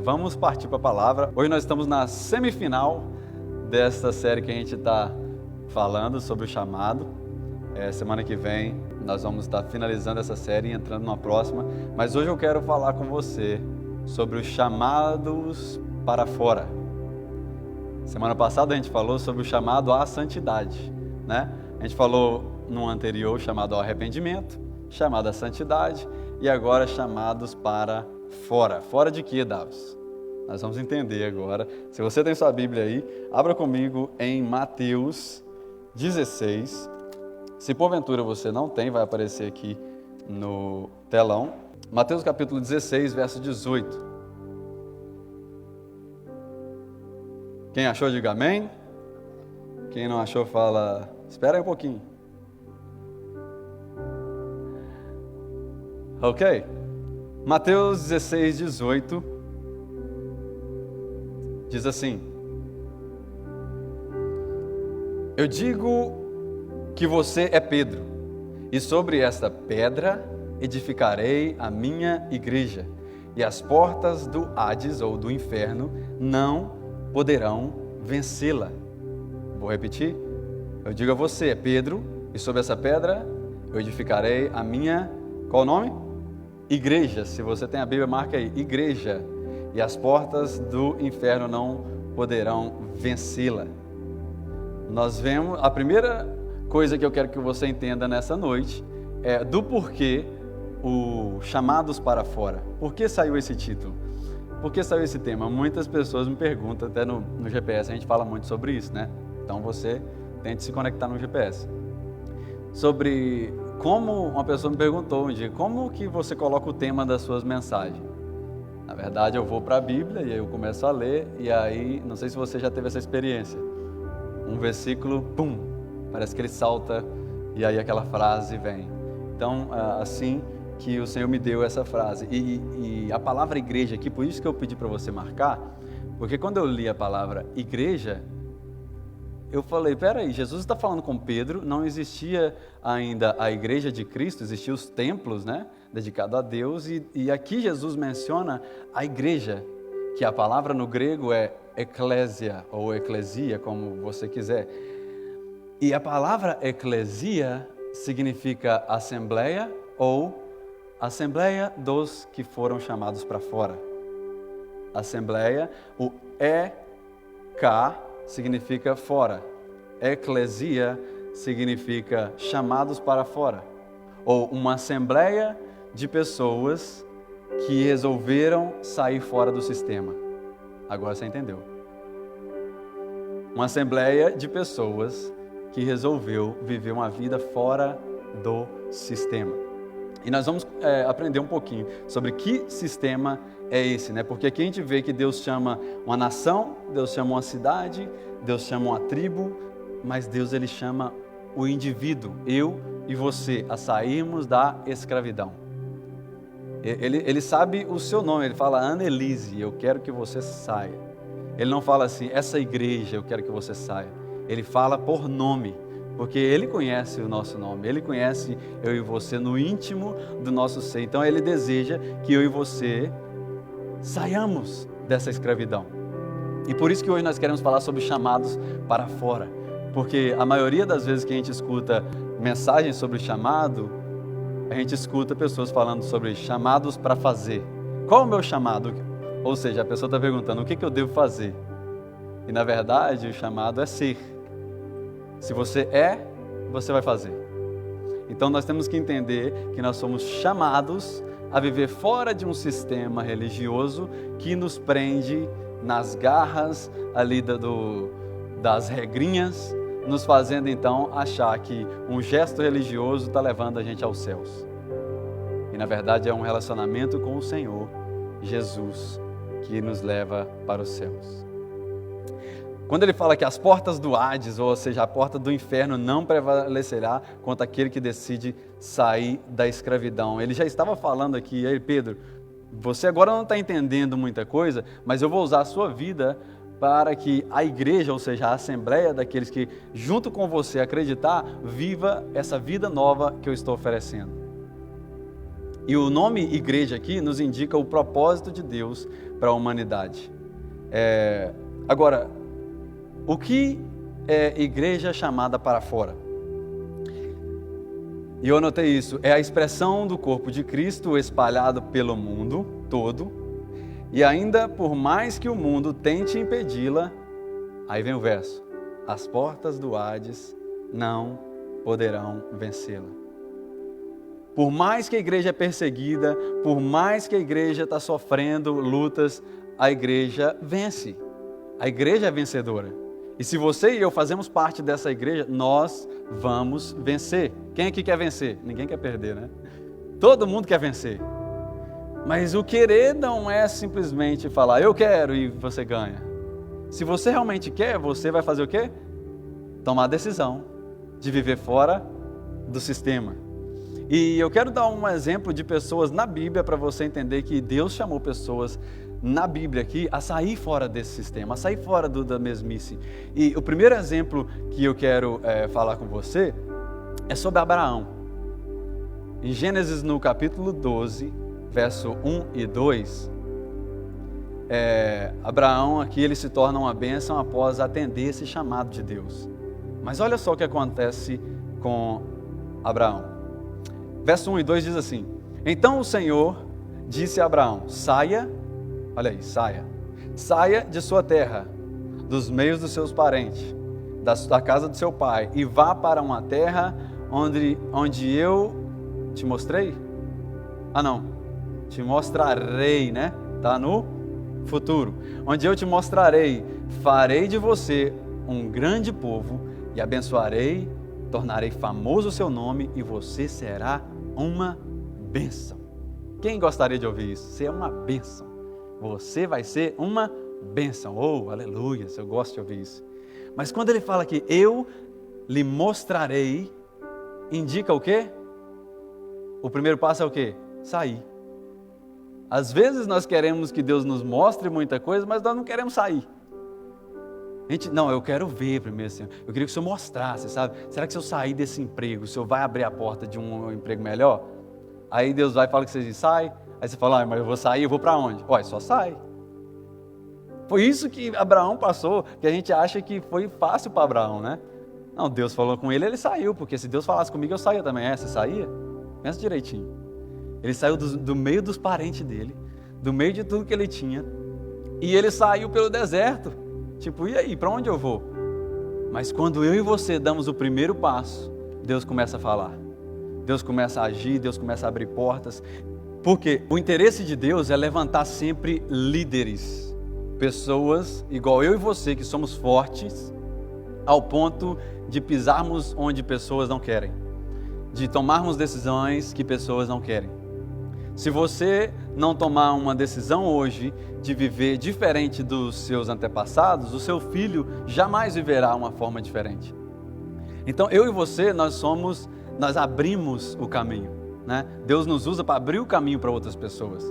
Vamos partir para a palavra. Hoje nós estamos na semifinal desta série que a gente está falando sobre o chamado. Semana que vem nós vamos estar finalizando essa série e entrando numa próxima. Mas hoje eu quero falar com você sobre os chamados para fora. Semana passada a gente falou sobre o chamado à santidade, né? A gente falou no anterior chamado ao arrependimento, chamado à santidade e agora chamados para fora. Fora de quê, Davos? Nós vamos entender agora. Se você tem sua Bíblia aí, abra comigo em Mateus 16. Se porventura você não tem, vai aparecer aqui no telão. Mateus capítulo 16, verso 18. Quem achou, diga amém. Quem não achou, fala, espera aí um pouquinho. Ok? Mateus 16, 18, diz assim: Eu digo que você é Pedro, e sobre esta pedra edificarei a minha igreja, e as portas do Hades, ou do inferno, não poderão vencê-la. Vou repetir. Eu digo a você, é Pedro, e sobre essa pedra eu edificarei a minha, qual o nome? Igreja. Se você tem a Bíblia, marca aí, igreja. E as portas do inferno não poderão vencê-la. Nós vemos, a primeira coisa que eu quero que você entenda nessa noite é do porquê o chamados para fora. Por que saiu esse título? Por que saiu esse tema? Muitas pessoas me perguntam, até no GPS a gente fala muito sobre isso, né? Então você tente se conectar no GPS. Sobre como uma pessoa me perguntou um dia, como que você coloca o tema das suas mensagens? Na verdade, eu vou para a Bíblia e aí eu começo a ler e aí, não sei se você já teve essa experiência, um versículo, pum, parece que ele salta e aí aquela frase vem. Então, assim que o Senhor me deu essa frase. E a palavra igreja aqui, por isso que eu pedi para você marcar, porque quando eu li a palavra igreja, eu falei, peraí, Jesus está falando com Pedro, não existia ainda a igreja de Cristo, existiam os templos, né, dedicados a Deus, e aqui Jesus menciona a igreja, que a palavra no grego é eclésia, ou eclesia, como você quiser. E a palavra eclesia significa assembleia, ou assembleia dos que foram chamados para fora. Assembleia, o E-K, significa fora. Eclesia significa chamados para fora. Ou uma assembleia de pessoas que resolveram sair fora do sistema. Agora você entendeu. Uma assembleia de pessoas que resolveu viver uma vida fora do sistema. E nós vamos aprender um pouquinho sobre que sistema é esse, né? Porque aqui a gente vê que Deus chama uma nação, Deus chama uma cidade, Deus chama uma tribo, mas Deus ele chama o indivíduo, eu e você, a sairmos da escravidão. Ele sabe o seu nome, ele fala Annelise, eu quero que você saia. Ele não fala assim, essa igreja, eu quero que você saia. Ele fala por nome. Porque Ele conhece o nosso nome, Ele conhece eu e você no íntimo do nosso ser. Então Ele deseja que eu e você saiamos dessa escravidão. E por isso que hoje nós queremos falar sobre chamados para fora. Porque a maioria das vezes que a gente escuta mensagens sobre chamado, a gente escuta pessoas falando sobre chamados para fazer. Qual é o meu chamado? Ou seja, a pessoa está perguntando o que eu devo fazer. E na verdade o chamado é ser. Se você é, você vai fazer. Então nós temos que entender que nós somos chamados a viver fora de um sistema religioso que nos prende nas garras ali das regrinhas, nos fazendo então achar que um gesto religioso está levando a gente aos céus. E na verdade é um relacionamento com o Senhor Jesus que nos leva para os céus. Quando ele fala que as portas do Hades, ou seja, a porta do inferno não prevalecerá contra aquele que decide sair da escravidão. Ele já estava falando aqui, aí Pedro, você agora não está entendendo muita coisa, mas eu vou usar a sua vida para que a igreja, ou seja, a assembleia daqueles que junto com você acreditar, viva essa vida nova que eu estou oferecendo. E o nome igreja aqui nos indica o propósito de Deus para a humanidade. Agora, o que é igreja chamada para fora? E eu anotei isso, é a expressão do corpo de Cristo espalhado pelo mundo todo, e ainda por mais que o mundo tente impedi-la, aí vem o verso, as portas do Hades não poderão vencê-la. Por mais que a igreja é perseguida, por mais que a igreja está sofrendo lutas, a igreja vence. A igreja é vencedora. E se você e eu fazemos parte dessa igreja, nós vamos vencer. Quem aqui quer vencer? Ninguém quer perder, né? Todo mundo quer vencer. Mas o querer não é simplesmente falar, eu quero e você ganha. Se você realmente quer, você vai fazer o quê? Tomar a decisão de viver fora do sistema. E eu quero dar um exemplo de pessoas na Bíblia para você entender que Deus chamou pessoas na Bíblia aqui a sair fora desse sistema, a sair fora da mesmice. E o primeiro exemplo que eu quero falar com você é sobre Abraão. Em Gênesis, no capítulo 12, verso 1 e 2, Abraão aqui ele se torna uma bênção após atender esse chamado de Deus. Mas olha só o que acontece com Abraão. Verso 1 e 2 diz assim: Então o Senhor disse a Abraão, saia de sua terra, dos meios dos seus parentes, da casa do seu pai, e vá para uma terra onde eu te mostrei? Te mostrarei, né? Está no futuro. Onde eu te mostrarei, farei de você um grande povo e abençoarei, tornarei famoso o seu nome e você será uma bênção. Quem gostaria de ouvir isso? Você é uma bênção. Você vai ser uma bênção. Oh, aleluia, eu gosto de ouvir isso. Mas quando ele fala que eu lhe mostrarei, indica o quê? O primeiro passo é o quê? Sair. Às vezes nós queremos que Deus nos mostre muita coisa, mas nós não queremos sair. Eu quero ver primeiro, Senhor. Eu queria que o Senhor mostrasse, sabe? Será que se eu sair desse emprego, o Senhor vai abrir a porta de um emprego melhor? Aí Deus vai e fala que você sai. Aí você fala, mas eu vou sair, eu vou para onde? Só sai. Foi isso que Abraão passou, que a gente acha que foi fácil para Abraão, né? Não, Deus falou com ele saiu, porque se Deus falasse comigo, eu saía também. Você saía? Pensa direitinho. Ele saiu do meio dos parentes dele, do meio de tudo que ele tinha, e ele saiu pelo deserto. Tipo, e aí, para onde eu vou? Mas quando eu e você damos o primeiro passo, Deus começa a falar. Deus começa a agir, Deus começa a abrir portas. Porque o interesse de Deus é levantar sempre líderes. Pessoas igual eu e você, que somos fortes, ao ponto de pisarmos onde pessoas não querem. De tomarmos decisões que pessoas não querem. Se você não tomar uma decisão hoje de viver diferente dos seus antepassados, o seu filho jamais viverá uma forma diferente. Então eu e você, nós abrimos o caminho, né? Deus nos usa para abrir o caminho para outras pessoas.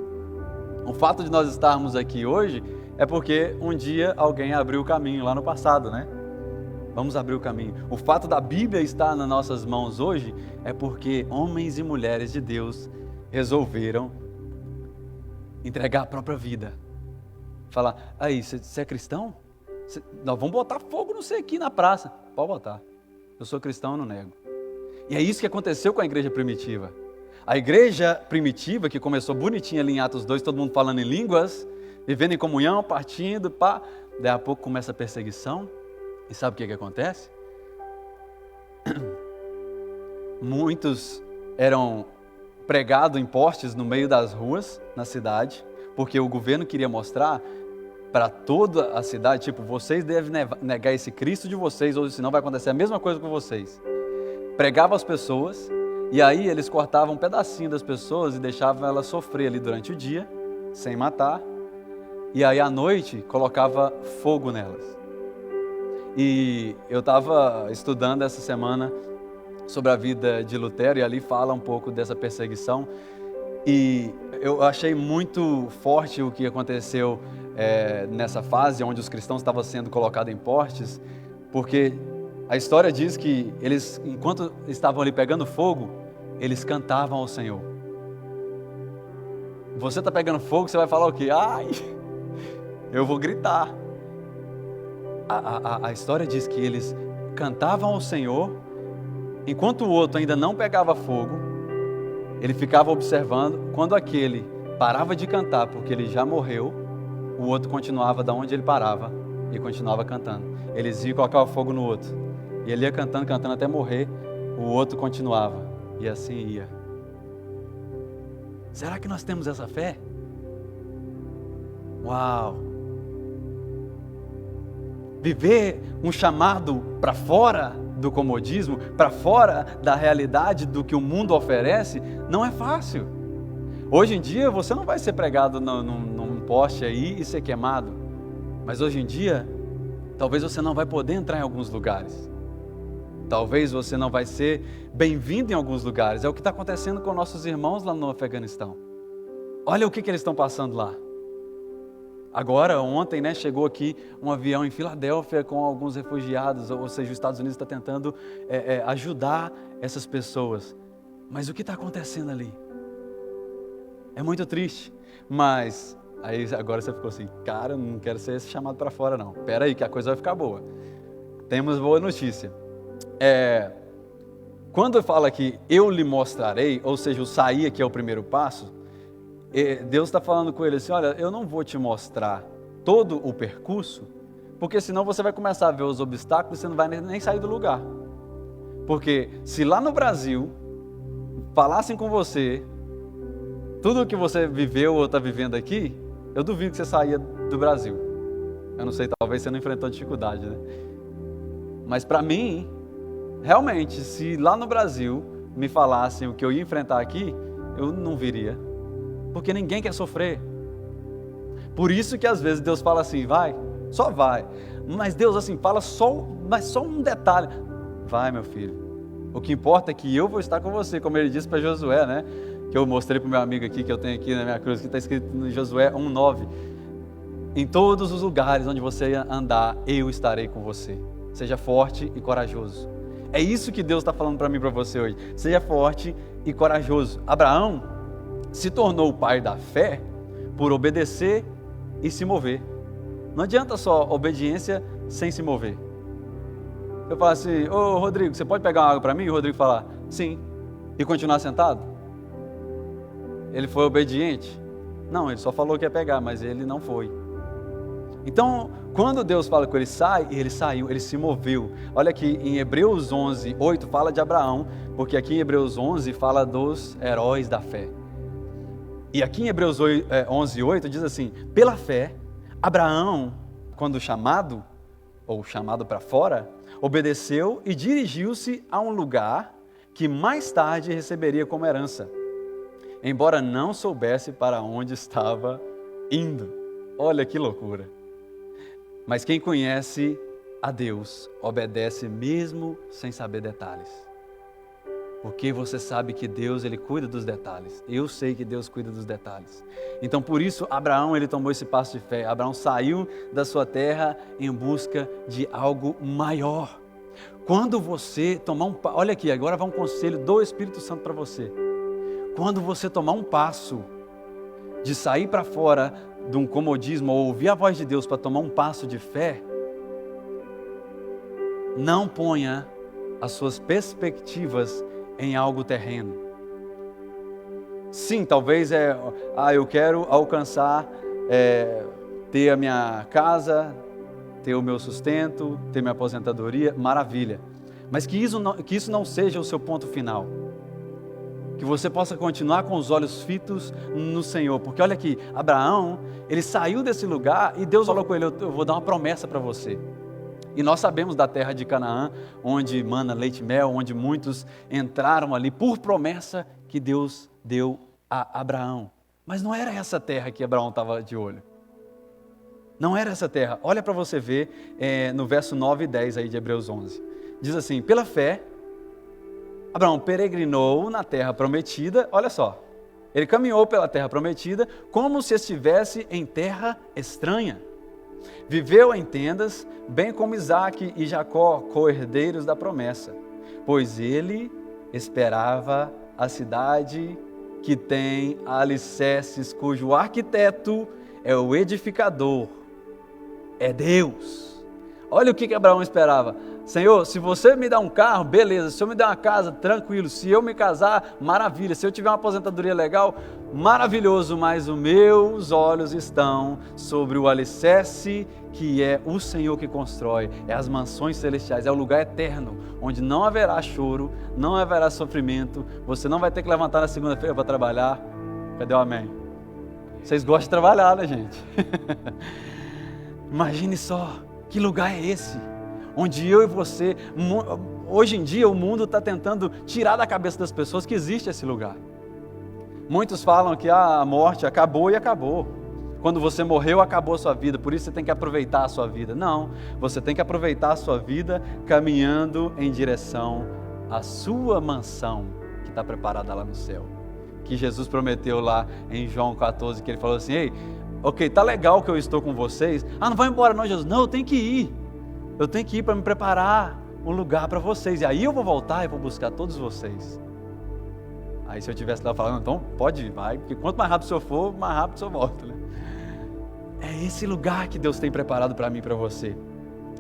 O fato de nós estarmos aqui hoje é porque um dia alguém abriu o caminho lá no passado, né? Vamos abrir o caminho. O fato da Bíblia estar nas nossas mãos hoje é porque homens e mulheres de Deus resolveram entregar a própria vida. Falar, aí, você é cristão? Nós vamos botar fogo no você aqui na praça. Pode botar. Eu sou cristão, eu não nego. E é isso que aconteceu com a igreja primitiva. A igreja primitiva, que começou bonitinha ali em Atos 2, todo mundo falando em línguas, vivendo em comunhão, partindo, daí a pouco começa a perseguição. E sabe o que acontece? Muitos eram pregados em postes no meio das ruas, na cidade, porque o governo queria mostrar para toda a cidade, tipo, vocês devem negar esse Cristo de vocês, ou senão vai acontecer a mesma coisa com vocês. Pregava as pessoas, e aí eles cortavam um pedacinho das pessoas e deixavam elas sofrer ali durante o dia, sem matar, e aí à noite colocava fogo nelas. E eu estava estudando essa semana sobre a vida de Lutero, e ali fala um pouco dessa perseguição, e eu achei muito forte o que aconteceu nessa fase onde os cristãos estavam sendo colocados em postes, porque a história diz que eles, enquanto estavam ali pegando fogo, eles cantavam ao Senhor. Você está pegando fogo, você vai falar o quê? Ai, eu vou gritar. A história diz que eles cantavam ao Senhor, enquanto o outro ainda não pegava fogo, ele ficava observando. Quando aquele parava de cantar, porque ele já morreu, o outro continuava da onde ele parava e continuava cantando. Eles iam colocar o fogo no outro, e ele ia cantando, cantando até morrer, o outro continuava, e assim ia. Será que nós temos essa fé? Uau! Viver um chamado para fora do comodismo, para fora da realidade do que o mundo oferece, não é fácil. Hoje em dia você não vai ser pregado num poste aí e ser queimado, mas hoje em dia, talvez você não vai poder entrar em alguns lugares. Talvez você não vai ser bem-vindo em alguns lugares. É o que está acontecendo com nossos irmãos lá no Afeganistão. Olha o que eles estão passando lá. Agora, ontem, chegou aqui um avião em Filadélfia com alguns refugiados, ou seja, os Estados Unidos está tentando ajudar essas pessoas. Mas o que está acontecendo ali? É muito triste. Mas, aí agora você ficou assim, cara, eu não quero ser esse chamado para fora não. Espera aí que a coisa vai ficar boa. Temos boa notícia. Quando fala que eu lhe mostrarei, ou seja, o sair aqui é o primeiro passo, Deus está falando com ele assim, olha, eu não vou te mostrar todo o percurso, porque senão você vai começar a ver os obstáculos e você não vai nem sair do lugar. Porque se lá no Brasil falassem com você tudo o que você viveu ou está vivendo aqui, eu duvido que você saia do Brasil. Eu não sei, talvez você não enfrentou dificuldade, né? Mas para mim, realmente, se lá no Brasil me falassem o que eu ia enfrentar aqui, eu não viria. Porque ninguém quer sofrer. Por isso que às vezes Deus fala assim, vai, só vai. Mas Deus assim, fala só um detalhe. Vai, meu filho. O que importa é que eu vou estar com você, como ele disse para Josué, né? Que eu mostrei para o meu amigo aqui, que eu tenho aqui na minha cruz, que está escrito no Josué 1:9. Em todos os lugares onde você andar, eu estarei com você. Seja forte e corajoso. É isso que Deus está falando para mim e para você hoje. Seja forte e corajoso. Abraão se tornou o pai da fé por obedecer e se mover. Não adianta só obediência sem se mover. Eu falo assim, ô Rodrigo, você pode pegar uma água para mim? E o Rodrigo falar, sim. E continuar sentado? Ele foi obediente? Não, ele só falou que ia pegar, mas ele não foi. Então, quando Deus fala com ele, sai, ele saiu, ele se moveu. Olha aqui, em Hebreus 11:8 fala de Abraão, porque aqui em Hebreus 11 fala dos heróis da fé. E aqui em Hebreus 11:8 diz assim, pela fé, Abraão, quando chamado, ou chamado para fora, obedeceu e dirigiu-se a um lugar que mais tarde receberia como herança, embora não soubesse para onde estava indo. Olha que loucura. Mas quem conhece a Deus, obedece mesmo sem saber detalhes. Porque você sabe que Deus, Ele cuida dos detalhes. Eu sei que Deus cuida dos detalhes. Então, por isso, Abraão, ele tomou esse passo de fé. Abraão saiu da sua terra em busca de algo maior. Quando você tomar olha aqui, agora vai um conselho do Espírito Santo para você. Quando você tomar um passo de sair para fora de um comodismo ou ouvir a voz de Deus para tomar um passo de fé, não ponha as suas perspectivas em algo terreno. Sim, talvez eu quero alcançar, ter a minha casa, ter o meu sustento, ter minha aposentadoria, maravilha. Mas que isso não seja o seu ponto final. Que você possa continuar com os olhos fitos no Senhor. Porque olha aqui, Abraão, ele saiu desse lugar e Deus falou com ele, eu vou dar uma promessa para você. E nós sabemos da terra de Canaã, onde mana leite e mel, onde muitos entraram ali por promessa que Deus deu a Abraão. Mas não era essa terra que Abraão estava de olho. Não era essa terra. Olha para você ver no verso 9 e 10 aí de Hebreus 11. Diz assim, pela fé, Abraão peregrinou na terra prometida, olha só, ele caminhou pela terra prometida como se estivesse em terra estranha. Viveu em tendas, bem como Isaque e Jacó, co-herdeiros da promessa, pois ele esperava a cidade que tem alicerces, cujo arquiteto é o edificador, é Deus. Olha o que Abraão esperava. Senhor, se você me dá um carro, beleza. Se eu me der uma casa, tranquilo. Se eu me casar, maravilha. Se eu tiver uma aposentadoria legal, maravilhoso. Mas os meus olhos estão sobre o alicerce, que é o Senhor que constrói. É as mansões celestiais, é o lugar eterno, onde não haverá choro, não haverá sofrimento. Você não vai ter que levantar na segunda-feira para trabalhar. Cadê o amém? Vocês gostam de trabalhar, né, gente? Imagine só, que lugar é esse? Onde eu e você, hoje em dia o mundo está tentando tirar da cabeça das pessoas que existe esse lugar. Muitos falam que a morte acabou e acabou. Quando você morreu, acabou a sua vida, por isso você tem que aproveitar a sua vida. Não, você tem que aproveitar a sua vida caminhando em direção à sua mansão, que está preparada lá no céu. Que Jesus prometeu lá em João 14, que ele falou assim, ei, ok, tá legal que eu estou com vocês. Ah, não vai embora não, Jesus. Não, eu tenho que ir. Eu tenho que ir para me preparar um lugar para vocês. E aí eu vou voltar e vou buscar todos vocês. Aí se eu estivesse lá falando, então pode ir, vai. Porque quanto mais rápido o senhor for, mais rápido o senhor volta. Né? É esse lugar que Deus tem preparado para mim e para você.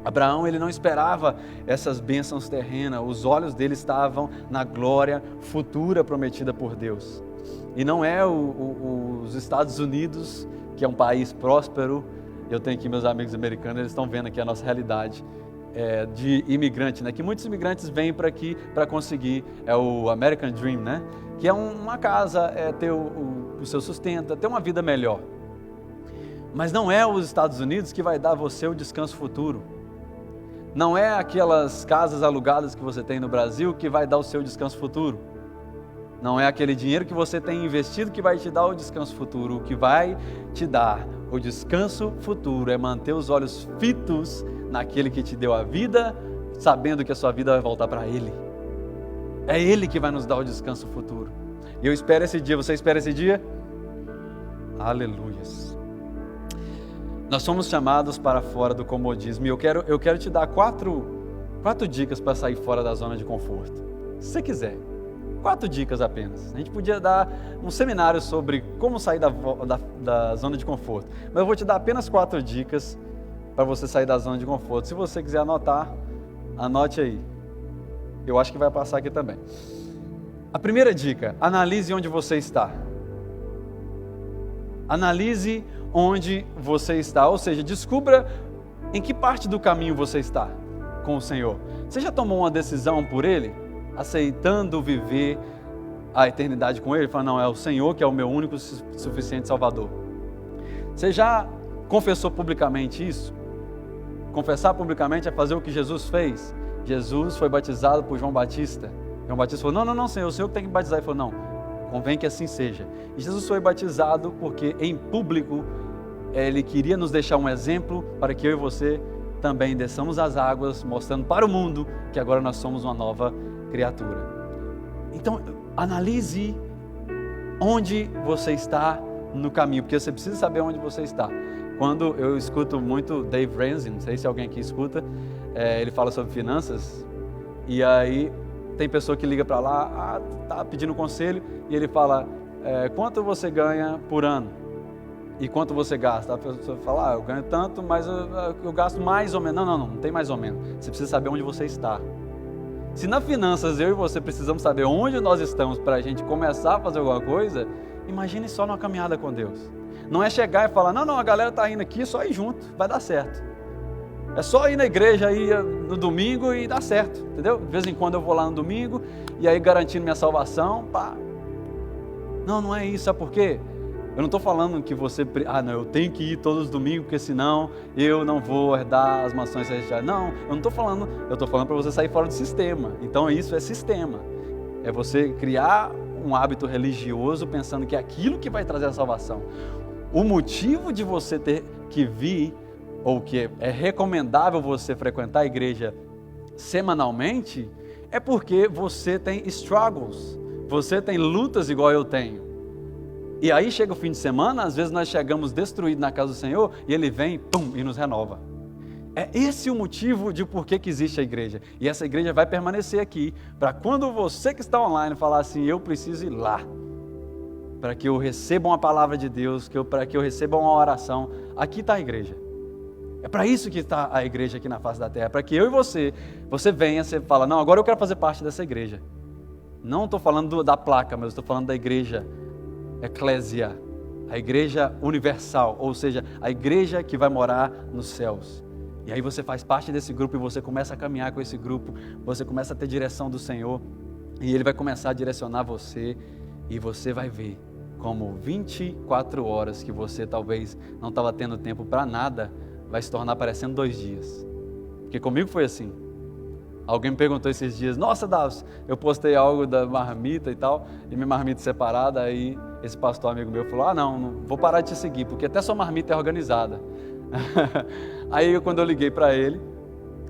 Abraão, ele não esperava essas bênçãos terrenas. Os olhos dele estavam na glória futura prometida por Deus. E não é os Estados Unidos, que é um país próspero. Eu tenho aqui meus amigos americanos, eles estão vendo aqui a nossa realidade de imigrante, né? Que muitos imigrantes vêm para aqui para conseguir, o American Dream, né? Que é uma casa, ter o seu sustento, ter uma vida melhor. Mas não é os Estados Unidos que vai dar a você o descanso futuro. Não é aquelas casas alugadas que você tem no Brasil que vai dar o seu descanso futuro. Não é aquele dinheiro que você tem investido que vai te dar o descanso futuro. O que vai te dar o descanso futuro é manter os olhos fitos naquele que te deu a vida, sabendo que a sua vida vai voltar para Ele. É Ele que vai nos dar o descanso futuro. E eu espero esse dia. Você espera esse dia? Aleluias. Nós somos chamados para fora do comodismo. E eu quero te dar quatro dicas para sair fora da zona de conforto. Se você quiser. 4 dicas apenas. A gente podia dar um seminário sobre como sair da zona de conforto. Mas eu vou te dar apenas 4 dicas para você sair da zona de conforto. Se você quiser anotar, anote aí. Eu acho que vai passar aqui também. A primeira dica, analise onde você está. Analise onde você está, ou seja, descubra em que parte do caminho você está com o Senhor. Você já tomou uma decisão por Ele? Aceitando viver a eternidade com Ele, fala, não, é o Senhor que é o meu único suficiente Salvador. Você já confessou publicamente isso? Confessar publicamente é fazer o que Jesus fez. Jesus foi batizado por João Batista. João Batista falou, não, Senhor, o Senhor que tem que batizar. Ele falou, não, convém que assim seja. E Jesus foi batizado porque em público Ele queria nos deixar um exemplo para que eu e você também desçamos as águas, mostrando para o mundo que agora nós somos uma nova criatura. Então, analise onde você está no caminho, porque você precisa saber onde você está. Quando eu escuto muito Dave Ramsey, não sei se alguém aqui escuta, ele fala sobre finanças, e aí tem pessoa que liga para lá, tá pedindo conselho, e ele fala, quanto você ganha por ano? E quanto você gasta? A pessoa fala, eu ganho tanto, mas eu gasto mais ou menos. Não tem mais ou menos. Você precisa saber onde você está. Se na finanças eu e você precisamos saber onde nós estamos para a gente começar a fazer alguma coisa, imagine só numa caminhada com Deus. Não é chegar e falar, não, a galera está indo aqui, é só ir junto, vai dar certo. É só ir na igreja aí no domingo e dá certo, entendeu? De vez em quando eu vou lá no domingo e aí garantindo minha salvação, pá. Não é isso, sabe por quê? Eu não estou falando que você, eu tenho que ir todos os domingos, porque senão eu não vou herdar as mansões celestiais. Não, eu não estou falando, eu estou falando para você sair fora do sistema. Então isso é sistema. É você criar um hábito religioso pensando que é aquilo que vai trazer a salvação. O motivo de você ter que vir, ou que é recomendável você frequentar a igreja semanalmente, é porque você tem struggles, você tem lutas igual eu tenho. E aí chega o fim de semana, às vezes nós chegamos destruídos na casa do Senhor, e Ele vem, e nos renova. É esse o motivo de por que existe a igreja. E essa igreja vai permanecer aqui, para quando você que está online falar assim, eu preciso ir lá. para que eu receba uma palavra de Deus, para que eu receba uma oração. Aqui está a igreja. É para isso que está a igreja aqui na face da terra, para que eu e você venha, você fala, não, agora eu quero fazer parte dessa igreja. Não estou falando da placa, mas estou falando da igreja eclésia, a igreja universal, ou seja, a igreja que vai morar nos céus. E aí você faz parte desse grupo e você começa a caminhar com esse grupo, você começa a ter direção do Senhor, e Ele vai começar a direcionar você, e você vai ver como 24 horas que você talvez não estava tendo tempo para nada, vai se tornar parecendo 2 dias. Porque comigo foi assim. Alguém me perguntou esses dias, nossa, Davos, eu postei algo da marmita e tal, e minha marmita separada, aí esse pastor amigo meu falou, não vou parar de te seguir, porque até sua marmita é organizada. Aí quando eu liguei para ele,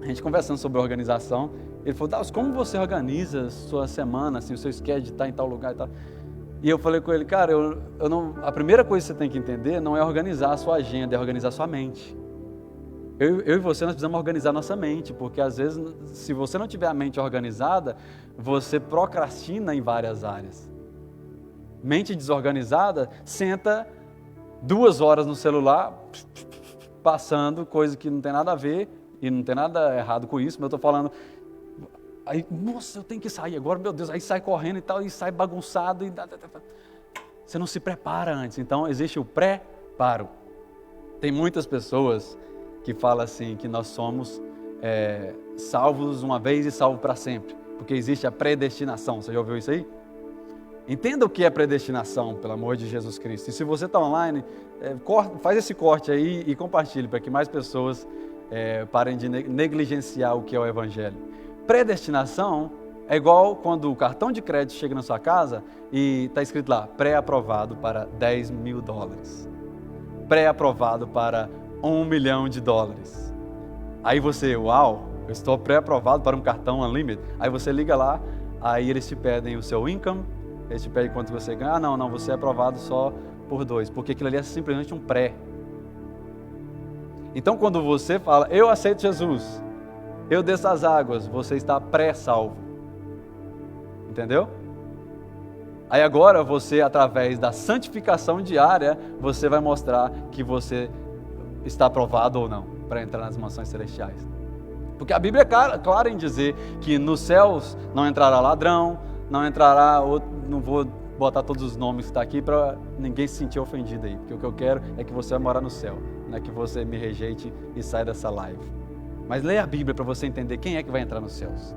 a gente conversando sobre organização, ele falou, Davos, como você organiza sua semana, assim, o seu schedule de estar em tal lugar e tal? E eu falei com ele, cara, a primeira coisa que você tem que entender não é organizar a sua agenda, é organizar a sua mente. Eu e você, nós precisamos organizar nossa mente, porque às vezes, se você não tiver a mente organizada, você procrastina em várias áreas. Mente desorganizada, senta 2 horas no celular, passando coisa que não tem nada a ver, e não tem nada errado com isso, mas eu estou falando, aí, nossa, eu tenho que sair agora, meu Deus, aí sai correndo e tal, e sai bagunçado, você não se prepara antes, então existe o preparo. Tem muitas pessoas que fala assim, que nós somos salvos uma vez e salvos para sempre, porque existe a predestinação. Você já ouviu isso aí? Entenda o que é predestinação, pelo amor de Jesus Cristo. E se você está online, faz esse corte aí e compartilhe, para que mais pessoas parem de negligenciar o que é o Evangelho. Predestinação é igual quando o cartão de crédito chega na sua casa e está escrito lá, pré-aprovado para $10 mil, pré-aprovado para $1 milhão. Aí você, uau, eu estou pré-aprovado para um cartão unlimited. Aí você liga lá, aí eles te pedem o seu income, eles te pedem quanto você ganha. Não, você é aprovado só por 2, porque aquilo ali é simplesmente um pré. Então quando você fala, eu aceito Jesus, eu desço as águas, você está pré-salvo. Entendeu? Aí agora você, através da santificação diária, você vai mostrar que você está aprovado ou não para entrar nas mansões celestiais. Porque a Bíblia é clara em dizer que nos céus não entrará ladrão, não entrará, não vou botar todos os nomes que estão aqui para ninguém se sentir ofendido aí, porque o que eu quero é que você vai morar no céu, não é que você me rejeite e saia dessa live. Mas leia a Bíblia para você entender quem é que vai entrar nos céus.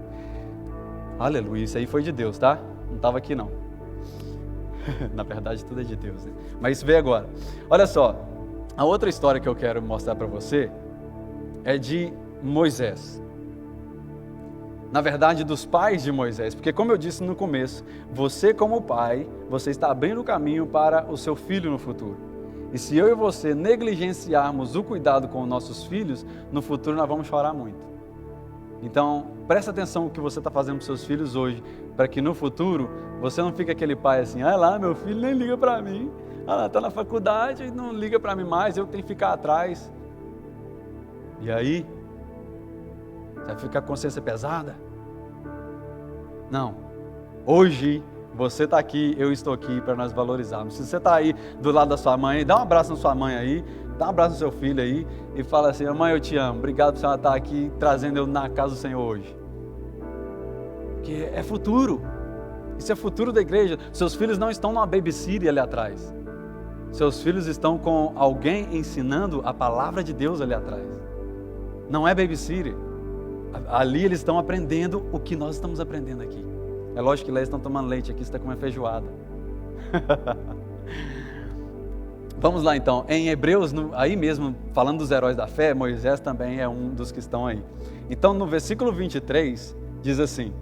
Aleluia, isso aí foi de Deus, tá? Não estava aqui não. Na verdade tudo é de Deus, né? Mas isso veio agora. Olha só, a outra história que eu quero mostrar para você é de Moisés. Na verdade, dos pais de Moisés, porque como eu disse no começo, você como pai, você está abrindo o caminho para o seu filho no futuro. E se eu e você negligenciarmos o cuidado com os nossos filhos, no futuro nós vamos chorar muito. Então, presta atenção no que você está fazendo com seus filhos hoje, para que no futuro você não fique aquele pai assim, lá, meu filho nem liga para mim, está na faculdade e não liga para mim mais, eu tenho que ficar atrás. E aí, você vai ficar com a consciência pesada? Não. Hoje, você está aqui, eu estou aqui para nós valorizarmos. Se você está aí do lado da sua mãe, dá um abraço na sua mãe aí, dá um abraço no seu filho aí e fala assim, mãe, eu te amo, obrigado por você estar aqui trazendo eu na casa do Senhor hoje. Porque é futuro. Isso é futuro da igreja. Seus filhos não estão numa babysitter ali atrás. Seus filhos estão com alguém ensinando a palavra de Deus ali atrás. Não é babysitter. Ali eles estão aprendendo o que nós estamos aprendendo aqui. É lógico que lá eles estão tomando leite, aqui você está comendo feijoada. Vamos lá então, em Hebreus, aí mesmo, falando dos heróis da fé, Moisés também é um dos que estão aí. Então no versículo 23, diz assim,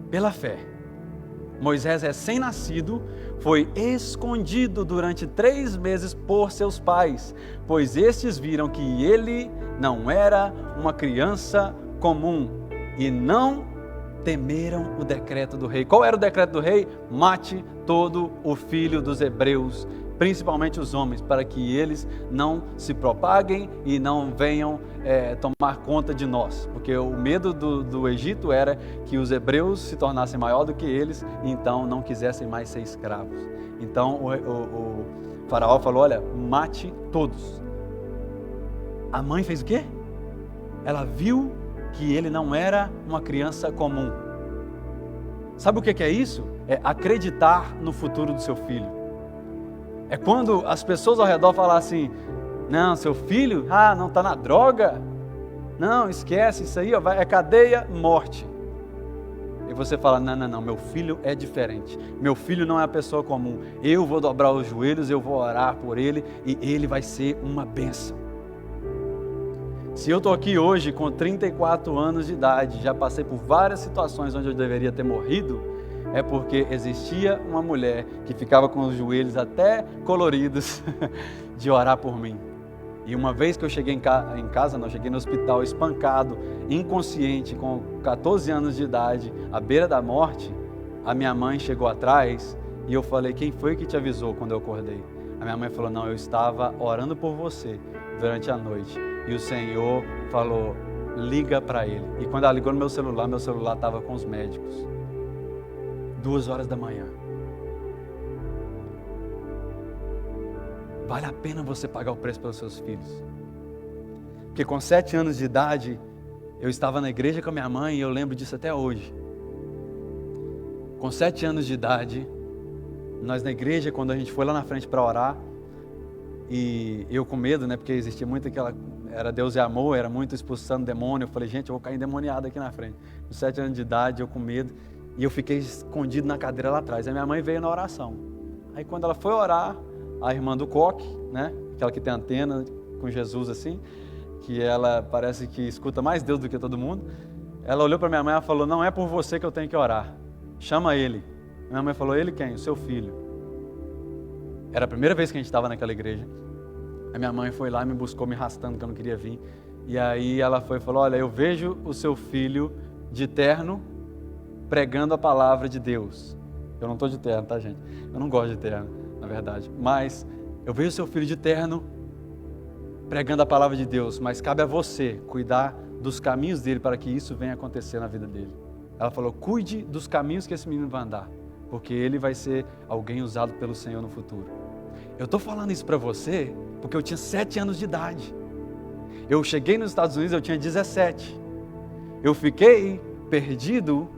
pela fé, Moisés recém-nascido foi escondido durante 3 meses por seus pais, pois estes viram que ele não era uma criança comum e não temeram o decreto do rei. Qual era o decreto do rei? Mate todo o filho dos hebreus principalmente os homens, para que eles não se propaguem e não venham tomar conta de nós. Porque o medo do Egito era que os hebreus se tornassem maior do que eles e então não quisessem mais ser escravos. Então o faraó falou, olha, mate todos. A mãe fez o quê? Ela viu que ele não era uma criança comum. Sabe o que é isso? É acreditar no futuro do seu filho. É quando as pessoas ao redor falam assim, não, seu filho, não está na droga, não, esquece, isso aí é cadeia, morte. E você fala, não, meu filho é diferente, meu filho não é uma pessoa comum, eu vou dobrar os joelhos, eu vou orar por ele e ele vai ser uma bênção. Se eu estou aqui hoje com 34 anos de idade, já passei por várias situações onde eu deveria ter morrido, é porque existia uma mulher que ficava com os joelhos até coloridos de orar por mim. E uma vez que eu cheguei em casa, não, cheguei no hospital espancado, inconsciente, com 14 anos de idade, à beira da morte, a minha mãe chegou atrás e eu falei, quem foi que te avisou quando eu acordei? A minha mãe falou, não, eu estava orando por você durante a noite. E o Senhor falou, liga para ele. E quando ela ligou no meu celular estava com os médicos. 2h da manhã. Vale a pena você pagar o preço pelos seus filhos. Porque com 7 anos de idade, eu estava na igreja com a minha mãe e eu lembro disso até hoje. Com 7 anos de idade, nós na igreja, quando a gente foi lá na frente para orar, e eu com medo, né, porque existia muito aquela, era Deus e amor, era muito expulsando demônio, eu falei, gente, eu vou cair endemoniado aqui na frente. Com 7 anos de idade, eu com medo, e eu fiquei escondido na cadeira lá atrás. Aí minha mãe veio na oração. Aí quando ela foi orar, a irmã do coque, né, aquela que tem antena com Jesus assim, que ela parece que escuta mais Deus do que todo mundo, ela olhou para minha mãe e falou, não é por você que eu tenho que orar, chama ele. Minha mãe falou, ele quem? O seu filho. Era a primeira vez que a gente estava naquela igreja. A minha mãe foi lá e me buscou, me arrastando, que eu não queria vir. E aí ela foi e falou, olha, eu vejo o seu filho de terno pregando a palavra de Deus. Eu não estou de terno, tá, gente? Eu não gosto de terno, na verdade. Mas eu vejo o seu filho de terno pregando a palavra de Deus, mas cabe a você cuidar dos caminhos dele para que isso venha acontecer na vida dele. Ela falou, cuide dos caminhos que esse menino vai andar, porque ele vai ser alguém usado pelo Senhor no futuro. Eu estou falando isso para você porque eu tinha 7 anos de idade. Eu cheguei nos Estados Unidos, eu tinha 17. Eu fiquei perdido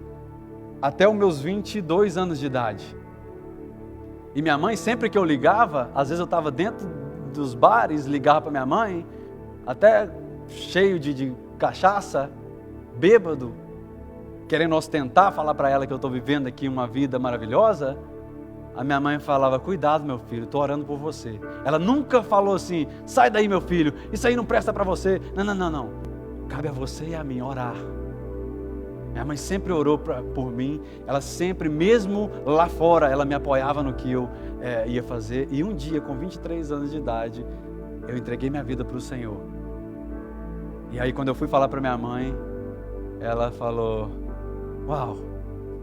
até os meus 22 anos de idade. E minha mãe, sempre que eu ligava, às vezes eu estava dentro dos bares, ligava para minha mãe, até cheio de cachaça, bêbado, querendo ostentar, falar para ela que eu estou vivendo aqui uma vida maravilhosa. A minha mãe falava, cuidado meu filho, estou orando por você. Ela nunca falou assim, sai daí meu filho, isso aí não presta para você. Não. Cabe a você e a mim orar. Minha mãe sempre orou por mim, ela sempre, mesmo lá fora, ela me apoiava no que eu ia fazer. E um dia, com 23 anos de idade, eu entreguei minha vida para o Senhor. E aí quando eu fui falar para minha mãe, ela falou, uau,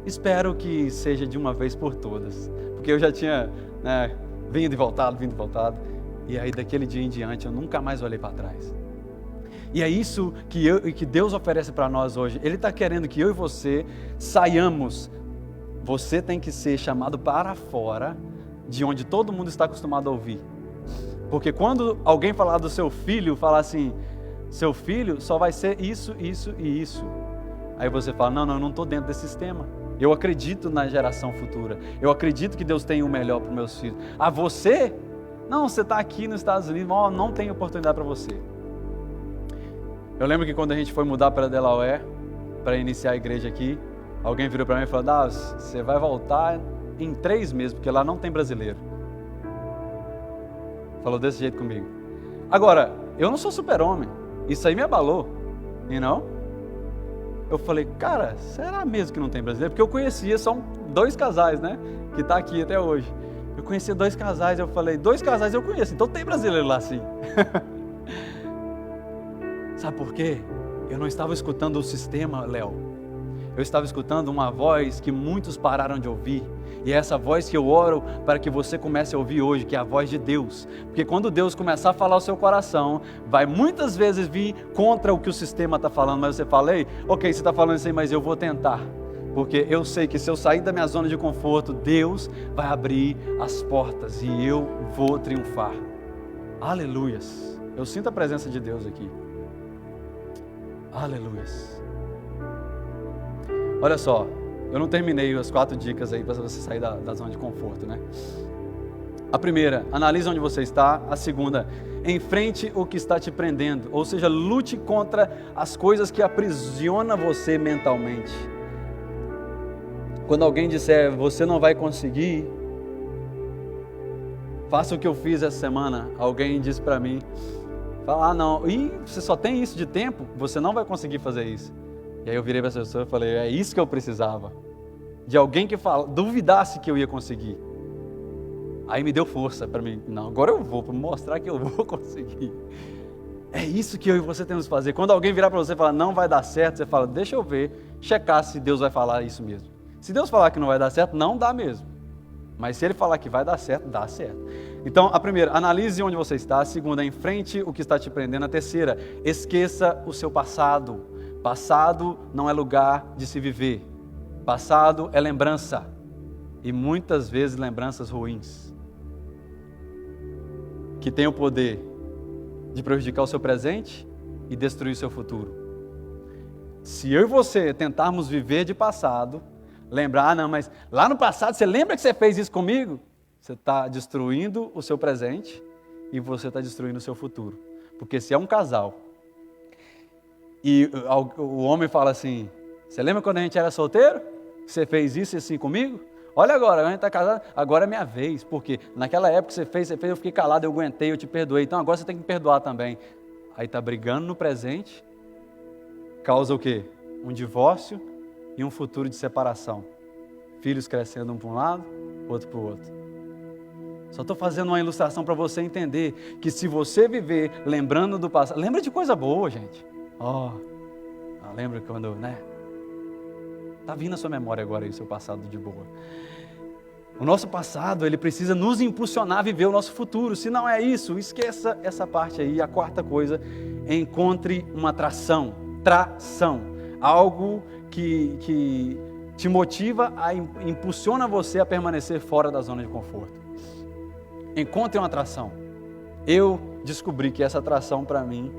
espero que seja de uma vez por todas. Porque eu já tinha vindo e voltado. E aí daquele dia em diante eu nunca mais olhei para trás. E é isso que Deus oferece para nós hoje. Ele está querendo que eu e você saiamos. Você tem que ser chamado para fora de onde todo mundo está acostumado a ouvir. Porque quando alguém falar do seu filho, falar assim, seu filho só vai ser isso, isso e isso. Aí você fala, não, eu não estou dentro desse sistema. Eu acredito na geração futura. Eu acredito que Deus tem o melhor para os meus filhos. Você? Não, você está aqui nos Estados Unidos, não tem oportunidade para você. Eu lembro que quando a gente foi mudar para Delaware, para iniciar a igreja aqui, alguém virou para mim e falou, você vai voltar em 3 meses, porque lá não tem brasileiro. Falou desse jeito comigo. Agora, eu não sou super-homem, isso aí me abalou, não? Eu falei, cara, será mesmo que não tem brasileiro? Porque eu conhecia só 2 casais, né, que tá aqui até hoje. Eu conhecia 2 casais, eu falei, 2 casais eu conheço, então tem brasileiro lá sim. Sabe por quê? Eu não estava escutando o sistema, Léo. eu estava escutando uma voz que muitos pararam de ouvir. E é essa voz que eu oro para que você comece a ouvir hoje, que é a voz de Deus. Porque quando Deus começar a falar ao seu coração, vai muitas vezes vir contra o que o sistema está falando. Mas você fala, ei, ok, você está falando isso aí, mas eu vou tentar. Porque eu sei que se eu sair da minha zona de conforto, Deus vai abrir as portas e eu vou triunfar. Aleluias. Eu sinto a presença de Deus aqui. Aleluias. Olha só, eu não terminei as 4 dicas aí para você sair da zona de conforto, né? A primeira, analise onde você está. A segunda, enfrente o que está te prendendo. Ou seja, lute contra as coisas que aprisionam você mentalmente. Quando alguém disser, você não vai conseguir, faça o que eu fiz essa semana. Alguém disse para mim, fala, não, e você só tem isso de tempo? Você não vai conseguir fazer isso. E aí eu virei para essa pessoa e falei, é isso que eu precisava. De alguém que duvidasse que eu ia conseguir. Aí me deu força para mim, não, agora eu vou, para mostrar que eu vou conseguir. É isso que eu e você temos que fazer. Quando alguém virar para você e falar, não vai dar certo, você fala, deixa eu ver, checar se Deus vai falar isso mesmo. Se Deus falar que não vai dar certo, não dá mesmo. Mas se Ele falar que vai dar certo, dá certo. Então, a primeira, analise onde você está. A segunda, enfrente o que está te prendendo. A terceira, esqueça o seu passado. Passado não é lugar de se viver. Passado é lembrança. E muitas vezes lembranças ruins. Que tem o poder de prejudicar o seu presente e destruir o seu futuro. Se eu e você tentarmos viver de passado, lembrar, não, mas lá no passado, você lembra que você fez isso comigo? Você está destruindo o seu presente e você está destruindo o seu futuro. Porque se é um casal e o homem fala assim, você lembra quando a gente era solteiro? Você fez isso e assim comigo? Olha agora, a gente está casado, agora é minha vez. Porque naquela época que você fez, eu fiquei calado, eu aguentei, eu te perdoei. Então agora você tem que me perdoar também. Aí está brigando no presente, causa o quê? Um divórcio e um futuro de separação. Filhos crescendo um para um lado, outro para o outro. Só estou fazendo uma ilustração para você entender que se você viver lembrando do passado, lembra de coisa boa, gente. Lembra quando, né? Está vindo a sua memória agora aí, o seu passado de boa. O nosso passado, ele precisa nos impulsionar a viver o nosso futuro. Se não é isso, esqueça essa parte aí. A quarta coisa, encontre uma tração. Algo que te motiva, impulsiona você a permanecer fora da zona de conforto. Encontre uma atração. Eu descobri que essa atração para mim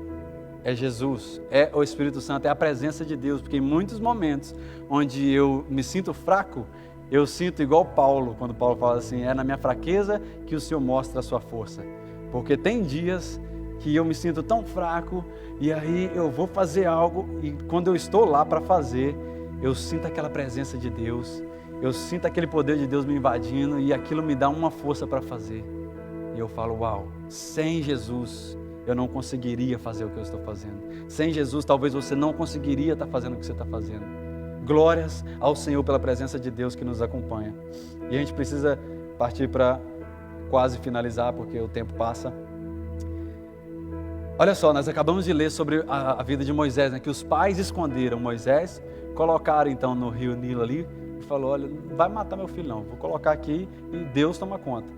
é Jesus, é o Espírito Santo, é a presença de Deus, porque em muitos momentos onde eu me sinto fraco, eu sinto igual Paulo, quando Paulo fala assim, é na minha fraqueza que o Senhor mostra a sua força. Porque tem dias que eu me sinto tão fraco, e aí eu vou fazer algo, e quando eu estou lá para fazer, eu sinto aquela presença de Deus, eu sinto aquele poder de Deus me invadindo, e aquilo me dá uma força para fazer. E eu falo, uau, sem Jesus eu não conseguiria fazer o que eu estou fazendo. Sem Jesus talvez você não conseguiria estar fazendo o que você está fazendo. Glórias ao Senhor pela presença de Deus que nos acompanha. E a gente precisa partir para quase finalizar, porque o tempo passa. Olha só, nós acabamos de ler sobre a vida de Moisés, né? Que os pais esconderam Moisés, colocaram então no rio Nilo ali, e falou, olha, não vai matar meu filho não, vou colocar aqui e Deus toma conta.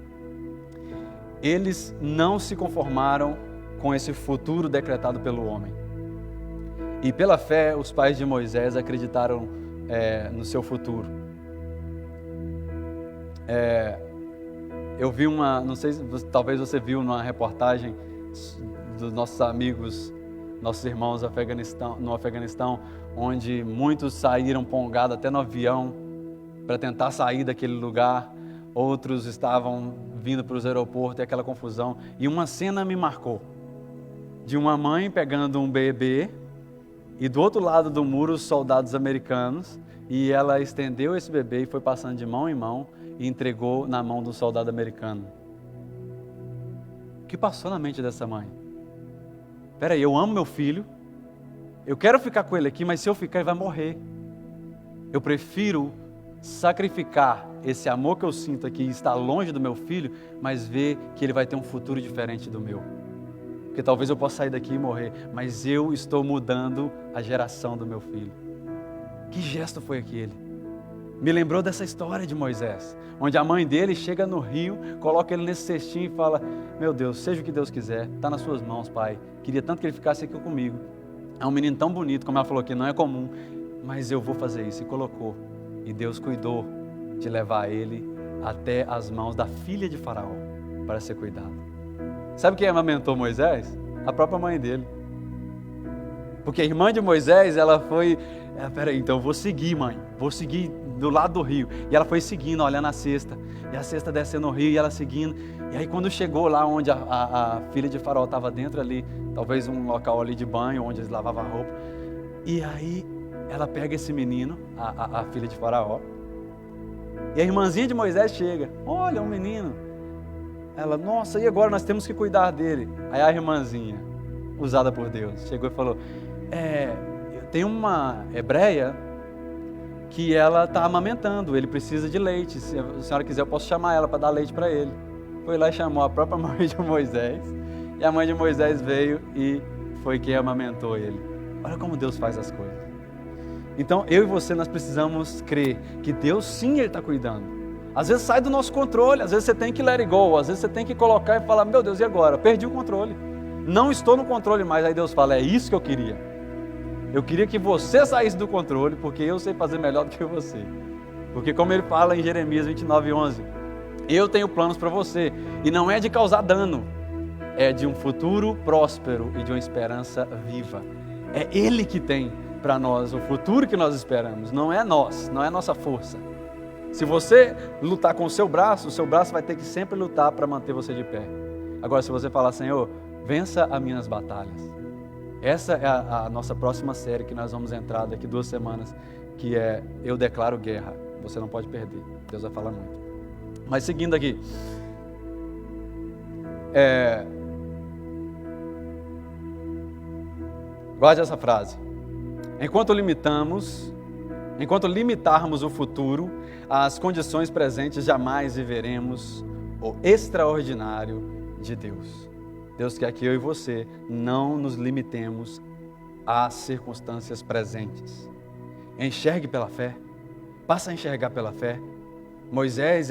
Eles não se conformaram com esse futuro decretado pelo homem. E pela fé, os pais de Moisés acreditaram no seu futuro. Eu vi não sei, talvez você viu numa reportagem dos nossos amigos, nossos irmãos no Afeganistão, onde muitos saíram pongados até no avião para tentar sair daquele lugar, outros estavam vindo para os aeroportos e aquela confusão. E uma cena me marcou, de uma mãe pegando um bebê e do outro lado do muro os soldados americanos, e ela estendeu esse bebê e foi passando de mão em mão e entregou na mão do soldado americano. O que passou na mente dessa mãe? Peraí, eu amo meu filho, eu quero ficar com ele aqui, mas se eu ficar ele vai morrer. Eu prefiro sacrificar esse amor que eu sinto aqui, estar longe do meu filho, mas ver que ele vai ter um futuro diferente do meu. Porque talvez eu possa sair daqui e morrer, mas eu estou mudando a geração do meu filho. Que gesto foi aquele? Me lembrou dessa história de Moisés, onde a mãe dele chega no rio, coloca ele nesse cestinho e fala: meu Deus, seja o que Deus quiser, está nas suas mãos, pai. Queria tanto que ele ficasse aqui comigo. É um menino tão bonito, como ela falou aqui, não é comum, mas eu vou fazer isso. E colocou. E Deus cuidou de levar ele até as mãos da filha de Faraó para ser cuidado. Sabe quem amamentou Moisés? A própria mãe dele. Porque a irmã de Moisés, ela foi... peraí, então eu vou seguir, mãe. Vou seguir do lado do rio. E ela foi seguindo, olhando a cesta. E a cesta descendo no rio e ela seguindo. E aí quando chegou lá onde a filha de Faraó estava dentro ali, talvez um local ali de banho, onde eles lavavam a roupa. E aí ela pega esse menino, a filha de Faraó. E a irmãzinha de Moisés chega. Olha, um menino. Ela, nossa, e agora nós temos que cuidar dele. Aí a irmãzinha, usada por Deus, chegou e falou: tem uma hebreia que ela está amamentando, ele precisa de leite. Se a senhora quiser, eu posso chamar ela para dar leite para ele. Foi lá e chamou a própria mãe de Moisés. E a mãe de Moisés veio e foi quem amamentou ele. Olha como Deus faz as coisas. Então, eu e você, nós precisamos crer que Deus sim, Ele está cuidando. Às vezes sai do nosso controle, às vezes você tem que let it go, às vezes você tem que colocar e falar: meu Deus, e agora? Perdi o controle. Não estou no controle mais. Aí Deus fala: é isso que eu queria. Eu queria que você saísse do controle, porque eu sei fazer melhor do que você. Porque como Ele fala em Jeremias 29:11, eu tenho planos para você, e não é de causar dano, é de um futuro próspero e de uma esperança viva. É Ele que tem para nós o futuro que nós esperamos, não é nós, não é nossa força. Se você lutar com o seu braço vai ter que sempre lutar para manter você de pé. Agora, se você falar: Senhor, vença as minhas batalhas. Essa é a nossa próxima série que nós vamos entrar daqui 2 semanas, que é Eu Declaro Guerra. Você não pode perder, Deus vai falar muito. Mas seguindo aqui, guarde essa frase: enquanto limitarmos o futuro às condições presentes, jamais viveremos o extraordinário de Deus. Deus quer que eu e você não nos limitemos às circunstâncias presentes. Enxergue pela fé, passa a enxergar pela fé. Moisés,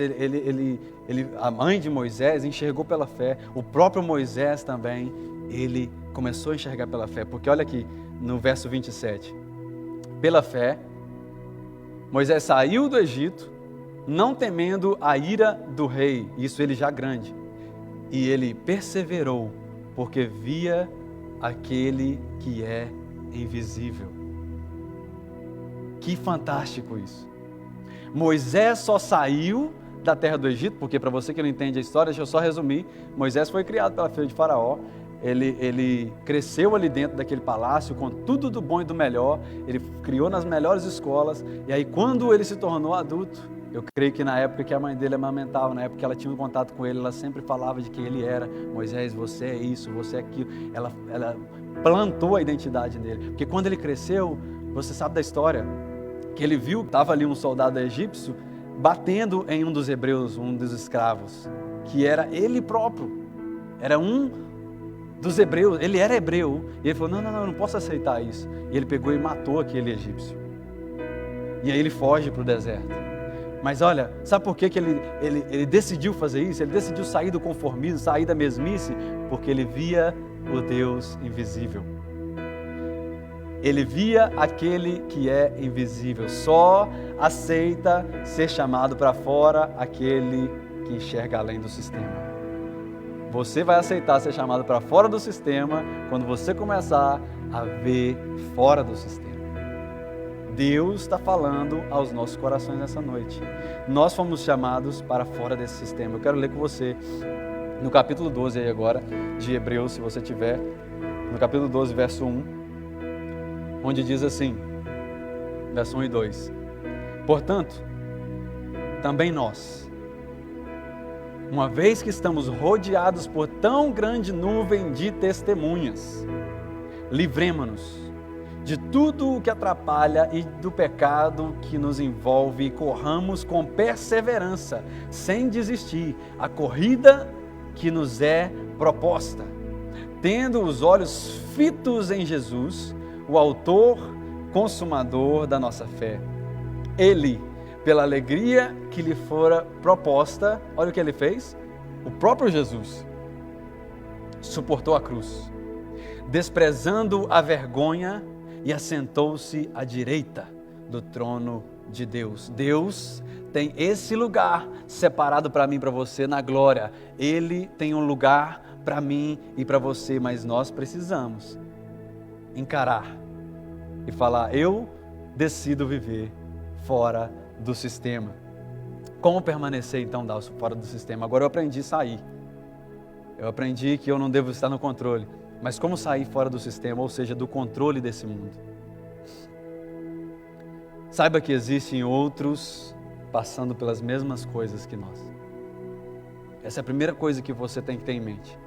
a mãe de Moisés enxergou pela fé, o próprio Moisés também, ele começou a enxergar pela fé, porque olha aqui no verso 27, pela fé, Moisés saiu do Egito, não temendo a ira do rei, isso ele já grande, e ele perseverou, porque via aquele que é invisível. Que fantástico isso! Moisés só saiu da terra do Egito, porque para você que não entende a história, deixa eu só resumir. Moisés foi criado pela filha de Faraó, ele cresceu ali dentro daquele palácio com tudo do bom e do melhor, ele criou nas melhores escolas, e aí quando ele se tornou adulto, eu creio que na época que a mãe dele amamentava, na época que ela tinha um contato com ele, ela sempre falava de quem ele era. Moisés, você é isso, você é aquilo. Ela plantou a identidade dele, porque quando ele cresceu, você sabe da história, que ele viu que estava ali um soldado egípcio batendo em um dos hebreus, um dos escravos, que era ele próprio, era um dos hebreus, ele era hebreu, e ele falou: não, eu não posso aceitar isso, e ele pegou e matou aquele egípcio, e aí ele foge para o deserto. Mas olha, sabe por que ele decidiu fazer isso? Ele decidiu sair do conformismo, sair da mesmice, porque ele via o Deus invisível. Ele via aquele que é invisível. Só aceita ser chamado para fora aquele que enxerga além do sistema. Você vai aceitar ser chamado para fora do sistema quando você começar a ver fora do sistema. Deus está falando aos nossos corações nessa noite. Nós fomos chamados para fora desse sistema. Eu quero ler com você no capítulo 12 aí agora, de Hebreus, se você tiver, no capítulo 12, verso 1, onde diz assim, verso 1 e 2: portanto, também nós, uma vez que estamos rodeados por tão grande nuvem de testemunhas, livremo-nos de tudo o que atrapalha e do pecado que nos envolve, e corramos com perseverança, sem desistir, a corrida que nos é proposta, tendo os olhos fitos em Jesus, o autor consumador da nossa fé. Ele, pela alegria que lhe fora proposta, olha o que ele fez. O próprio Jesus suportou a cruz, desprezando a vergonha, e assentou-se à direita do trono de Deus. Deus tem esse lugar separado para mim e para você na glória. Ele tem um lugar para mim e para você, mas nós precisamos encarar e falar: eu decido viver fora do sistema. Como permanecer então, Dalcio, fora do sistema? Agora eu aprendi a sair. Eu aprendi que eu não devo estar no controle. Mas como sair fora do sistema, ou seja, do controle desse mundo? Saiba que existem outros passando pelas mesmas coisas que nós. Essa é a primeira coisa que você tem que ter em mente.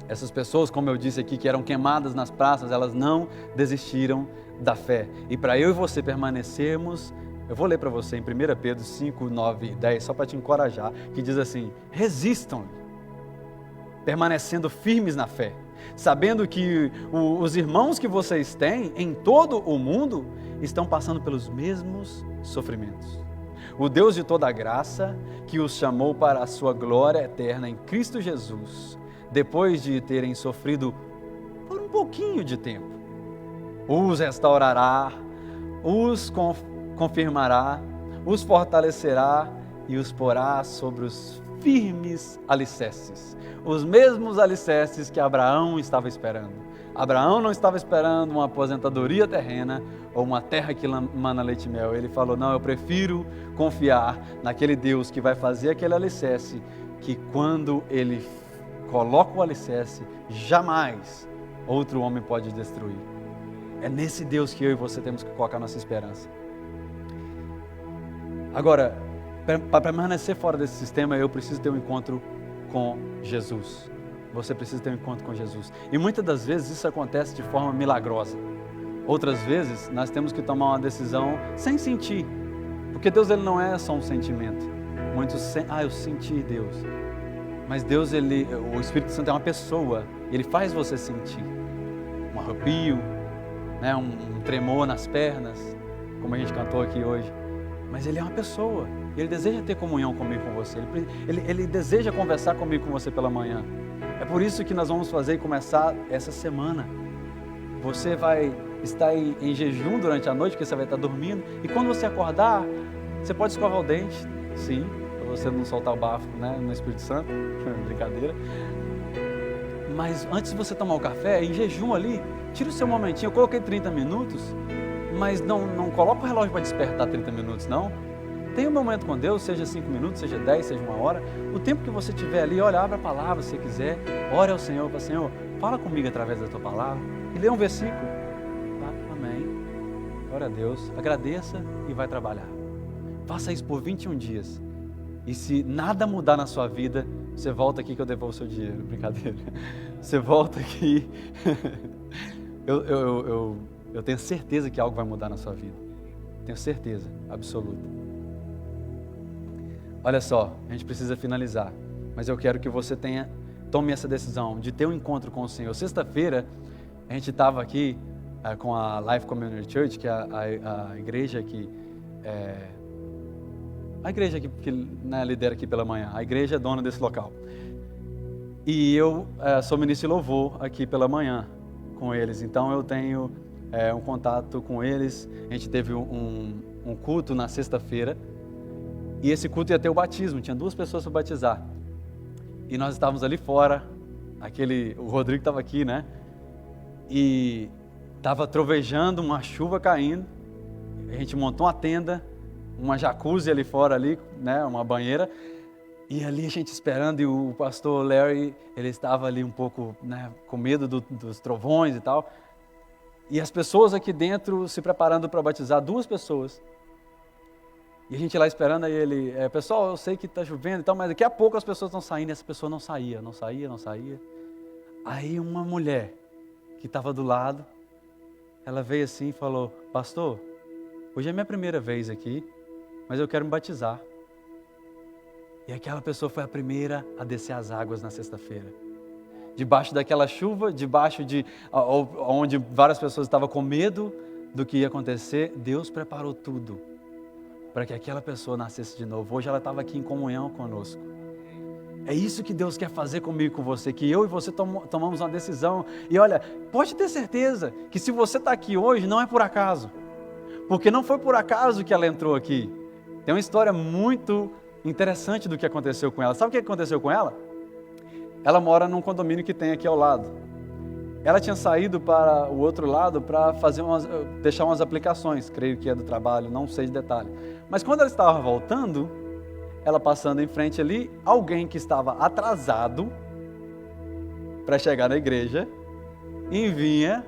Essas pessoas, como eu disse aqui, que eram queimadas nas praças, elas não desistiram da fé. E para eu e você permanecermos, eu vou ler para você em 1 Pedro 5, 9 e 10, só para te encorajar, que diz assim: resistam, permanecendo firmes na fé, sabendo que os irmãos que vocês têm em todo o mundo estão passando pelos mesmos sofrimentos. O Deus de toda a graça, que os chamou para a sua glória eterna em Cristo Jesus, depois de terem sofrido por um pouquinho de tempo, os restaurará, os confirmará, os fortalecerá e os porá sobre os firmes alicerces, os mesmos alicerces que Abraão estava esperando. Abraão não estava esperando uma aposentadoria terrena ou uma terra que mana leite e mel. Ele falou: não, eu prefiro confiar naquele Deus que vai fazer aquele alicerce, que quando ele coloca o alicerce, jamais outro homem pode destruir. É nesse Deus que eu e você temos que colocar nossa esperança. Agora, para permanecer fora desse sistema, eu preciso ter um encontro com Jesus. Você precisa ter um encontro com Jesus. E muitas das vezes isso acontece de forma milagrosa. Outras vezes nós temos que tomar uma decisão sem sentir. Porque Deus, ele não é só um sentimento. Muitos eu senti Deus. Mas Deus, o Espírito Santo é uma pessoa. Ele faz você sentir um arrepio, né, um tremor nas pernas, como a gente cantou aqui hoje. Mas ele é uma pessoa. Ele deseja ter comunhão comigo, com você. Ele deseja conversar comigo, com você pela manhã. É por isso que nós vamos fazer e começar essa semana. Você vai estar em jejum durante a noite, porque você vai estar dormindo. E quando você acordar, você pode escovar o dente, sim, para você não soltar o bafo, né, no Espírito Santo. Brincadeira. Mas antes de você tomar o café, em jejum ali, tira o seu momentinho. Eu coloquei 30 minutos, mas não coloca o relógio para despertar 30 minutos, não. Tenha um momento com Deus, seja 5 minutos, seja 10, seja 1 hora. O tempo que você tiver ali, olha, abre a palavra se você quiser. Ore ao Senhor, fala: Senhor, fala comigo através da tua palavra. E lê um versículo. Amém. Glória a Deus. Agradeça e vai trabalhar. Faça isso por 21 dias. E se nada mudar na sua vida, você volta aqui que eu devolvo o seu dinheiro. Brincadeira. Você volta aqui. Eu tenho certeza que algo vai mudar na sua vida. Tenho certeza absoluta. Olha só, a gente precisa finalizar, mas eu quero que você tome essa decisão de ter um encontro com o Senhor. Sexta-feira, a gente estava aqui com a Life Community Church, que é a igreja que né, lidera aqui pela manhã. A igreja é dona desse local. E eu sou ministro de louvor aqui pela manhã com eles, então eu tenho um contato com eles. A gente teve um culto na sexta-feira. E esse culto ia ter o batismo, tinha 2 pessoas para batizar. E nós estávamos ali fora, o Rodrigo estava aqui, né? E estava trovejando, uma chuva caindo. A gente montou uma tenda, uma jacuzzi ali fora, né? Uma banheira. E ali a gente esperando, e o pastor Larry, ele estava ali um pouco, né, com medo dos trovões e tal. E as pessoas aqui dentro se preparando para batizar, 2 pessoas. E a gente lá esperando, aí ele, pessoal, eu sei que está chovendo e tal, mas daqui a pouco as pessoas estão saindo, e essa pessoa não saía. Aí uma mulher que estava do lado, ela veio assim e falou: pastor, hoje é minha primeira vez aqui, mas eu quero me batizar. E aquela pessoa foi a primeira a descer as águas na sexta-feira. debaixo daquela chuva, debaixo de onde várias pessoas estavam com medo do que ia acontecer, Deus preparou tudo para que aquela pessoa nascesse de novo. Hoje ela estava aqui em comunhão conosco. É isso que Deus quer fazer comigo e com você, que eu e você tomamos uma decisão. E olha, pode ter certeza que se você está aqui hoje, não é por acaso. Porque não foi por acaso que ela entrou aqui. Tem uma história muito interessante do que aconteceu com ela. Sabe o que aconteceu com ela? Ela mora num condomínio que tem aqui ao lado. Ela tinha saído para o outro lado para deixar umas aplicações, creio que é do trabalho, não sei de detalhe. Mas quando ela estava voltando, ela passando em frente ali, alguém que estava atrasado para chegar na igreja, e vinha,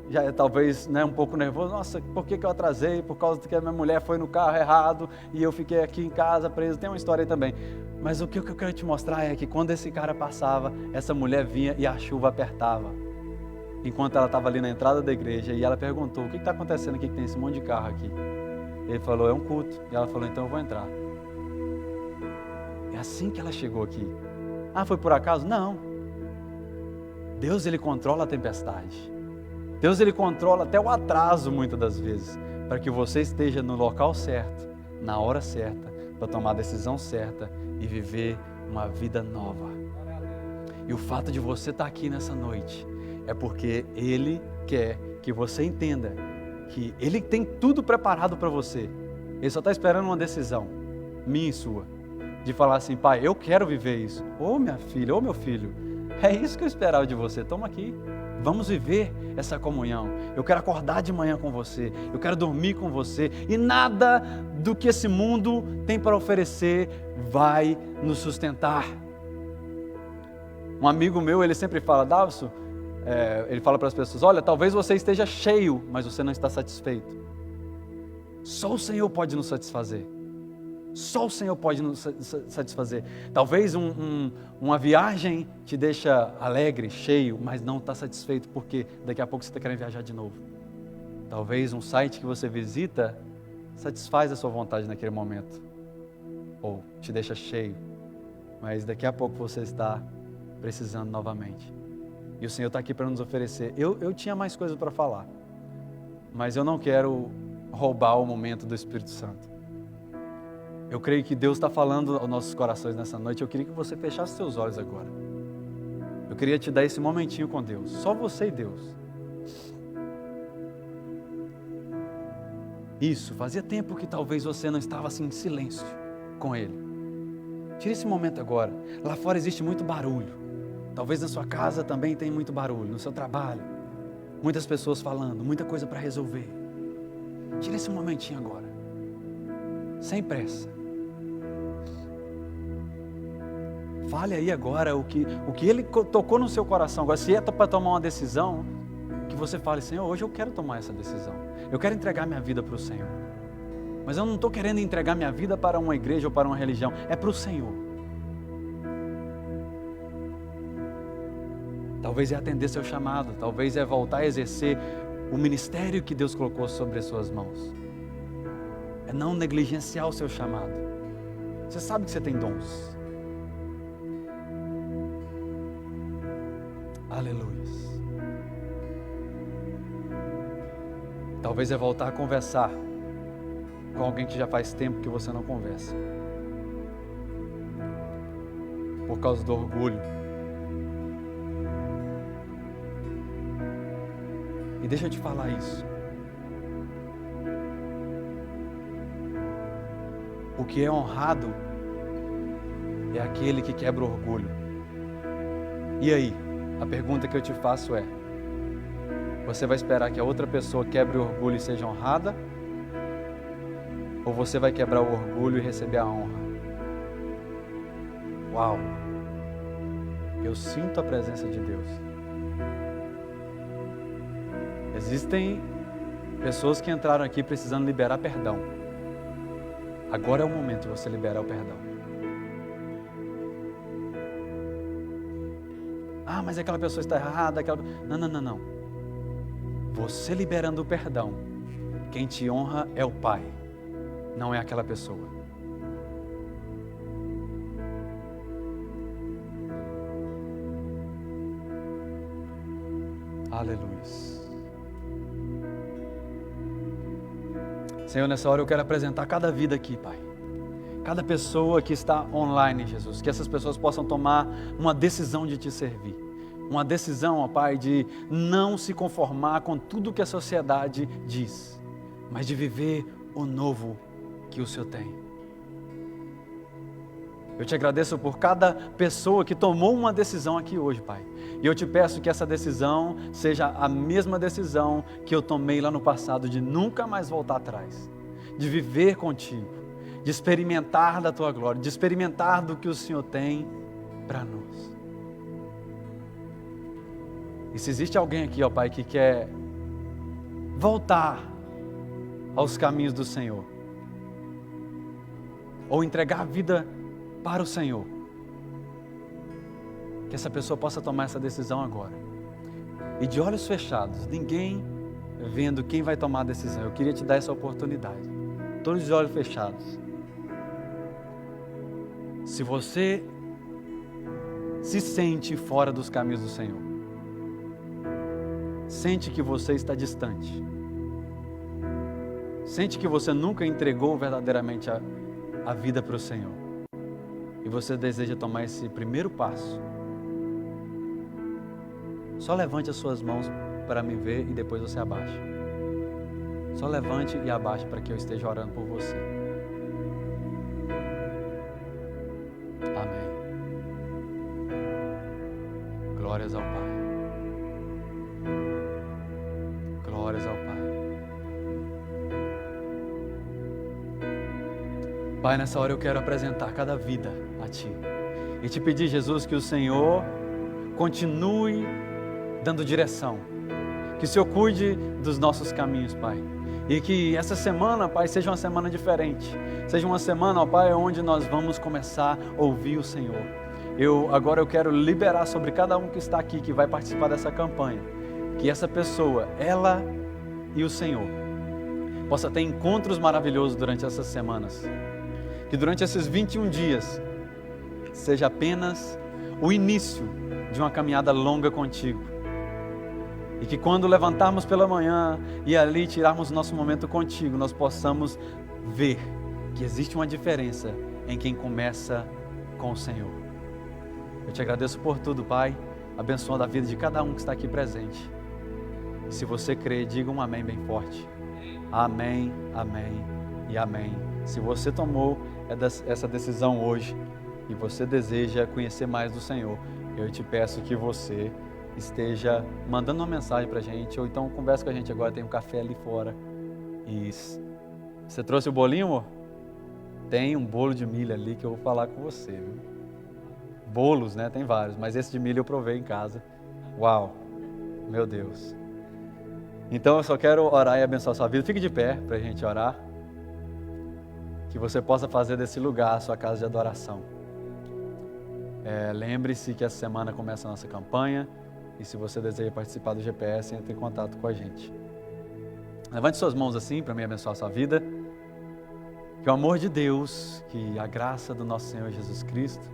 já talvez um pouco nervoso, nossa, por que eu atrasei? Por causa que a minha mulher foi no carro errado e eu fiquei aqui em casa preso. Tem uma história aí também. Mas o que eu quero te mostrar é que quando esse cara passava, essa mulher vinha e a chuva apertava. Enquanto ela estava ali na entrada da igreja, e ela perguntou, o que está acontecendo aqui que tem esse monte de carro aqui? Ele falou, é um culto. E ela falou, então eu vou entrar. É assim que ela chegou aqui. Ah, foi por acaso? Não. Deus, Ele controla a tempestade. Deus, Ele controla até o atraso muitas das vezes, para que você esteja no local certo, na hora certa, para tomar a decisão certa e viver uma vida nova. E o fato de você estar aqui nessa noite é porque Ele quer que você entenda que Ele tem tudo preparado para você. Ele só está esperando uma decisão, minha e sua, de falar assim, pai, eu quero viver isso. Ô minha filha, ô meu filho, é isso que eu esperava de você, toma aqui. Vamos viver essa comunhão. Eu quero acordar de manhã com você. Eu quero dormir com você. E nada do que esse mundo tem para oferecer vai nos sustentar. Um amigo meu, ele sempre fala, Davison, ele fala para as pessoas, olha, talvez você esteja cheio, mas você não está satisfeito. Só o Senhor pode nos satisfazer. Só o Senhor pode nos satisfazer. Talvez uma viagem te deixa alegre, cheio, mas não está satisfeito, porque daqui a pouco você está querendo viajar de novo. Talvez um site que você visita satisfaz a sua vontade naquele momento, ou te deixa cheio, mas daqui a pouco você está precisando novamente. E o Senhor está aqui para nos oferecer. Eu tinha mais coisas para falar, mas eu não quero roubar o momento do Espírito Santo. Eu creio que Deus está falando aos nossos corações nessa noite. Eu queria que você fechasse seus olhos agora. Eu queria te dar esse momentinho com Deus. Só você e Deus. Isso, fazia tempo que talvez você não estava assim em silêncio com Ele. Tire esse momento agora. Lá fora existe muito barulho. Talvez na sua casa também tem muito barulho, no seu trabalho. Muitas pessoas falando, muita coisa para resolver. Tire esse momentinho agora. Sem pressa. Fale aí agora o que Ele tocou no seu coração. Agora, se é para tomar uma decisão, que você fale, Senhor, hoje eu quero tomar essa decisão. Eu quero entregar minha vida para o Senhor. Mas eu não estou querendo entregar minha vida para uma igreja ou para uma religião. É para o Senhor. Talvez é atender seu chamado. Talvez é voltar a exercer o ministério que Deus colocou sobre as suas mãos. É não negligenciar o seu chamado. Você sabe que você tem dons. Aleluia. Talvez é voltar a conversar com alguém que já faz tempo que você não conversa. Por causa do orgulho. E deixa eu te falar isso. O que é honrado é aquele que quebra o orgulho. E aí, a pergunta que eu te faço é: você vai esperar que a outra pessoa quebre o orgulho e seja honrada? Ou você vai quebrar o orgulho e receber a honra? Uau! Eu sinto a presença de Deus. Existem pessoas que entraram aqui precisando liberar perdão. Agora é o momento de você liberar o perdão. Ah, mas aquela pessoa está errada. Não. Você liberando o perdão, quem te honra é o Pai, não é aquela pessoa. Aleluia. Senhor, nessa hora eu quero apresentar cada vida aqui, Pai. Cada pessoa que está online, Jesus. Que essas pessoas possam tomar uma decisão de Te servir. Uma decisão, ó Pai, de não se conformar com tudo que a sociedade diz, mas de viver o novo que o Senhor tem. Eu Te agradeço por cada pessoa que tomou uma decisão aqui hoje, Pai. E eu Te peço que essa decisão seja a mesma decisão que eu tomei lá no passado, de nunca mais voltar atrás, de viver contigo, de experimentar da Tua glória, de experimentar do que o Senhor tem para nós. E se existe alguém aqui, ó Pai, que quer voltar aos caminhos do Senhor, ou entregar a vida para o Senhor, que essa pessoa possa tomar essa decisão agora. E de olhos fechados, ninguém vendo quem vai tomar a decisão, eu queria te dar essa oportunidade. Todos de olhos fechados. Se você se sente fora dos caminhos do Senhor, sente que você está distante, sente que você nunca entregou verdadeiramente a vida para o Senhor, e você deseja tomar esse primeiro passo, só levante as suas mãos para me ver e depois você abaixa. Só levante e abaixe para que eu esteja orando por você. Amém. Glórias ao Pai. Glórias ao Pai. Pai, nessa hora eu quero apresentar cada vida a Ti. E Te pedir, Jesus, que o Senhor continue dando direção. Que o Senhor cuide dos nossos caminhos, Pai. E que essa semana, Pai, seja uma semana diferente. Seja uma semana, ó Pai, onde nós vamos começar a ouvir o Senhor. Agora eu quero liberar sobre cada um que está aqui, que vai participar dessa campanha, que essa pessoa, ela e o Senhor, possa ter encontros maravilhosos durante essas semanas. Que durante esses 21 dias seja apenas o início de uma caminhada longa contigo. E que quando levantarmos pela manhã e ali tirarmos nosso momento contigo, nós possamos ver que existe uma diferença em quem começa com o Senhor. Eu Te agradeço por tudo, Pai, abençoando a vida de cada um que está aqui presente. E se você crê, diga um amém bem forte. Amém, amém e amém. Se você tomou essa decisão hoje e você deseja conhecer mais do Senhor, eu te peço que você esteja mandando uma mensagem pra gente, ou então conversa com a gente agora, tem um café ali fora. Isso. Você trouxe o bolinho, amor? Tem um bolo de milho ali que eu vou falar com você, viu? Bolos, né? Tem vários, mas esse de milho eu provei em casa. Uau! Meu Deus! Então eu só quero orar e abençoar a sua vida. Fique de pé pra gente orar. Que você possa fazer desse lugar a sua casa de adoração. Lembre-se que essa semana começa a nossa campanha. E se você deseja participar do GPS, entre em contato com a gente. Levante suas mãos assim para me abençoar a sua vida. Que o amor de Deus, que a graça do nosso Senhor Jesus Cristo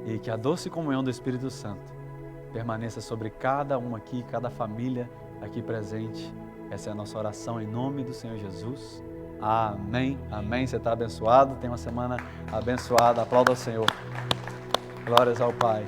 e que a doce comunhão do Espírito Santo permaneça sobre cada um aqui, cada família aqui presente. Essa é a nossa oração em nome do Senhor Jesus. Amém. Amém. Você está abençoado. Tenha uma semana abençoada. Aplauda ao Senhor. Glórias ao Pai.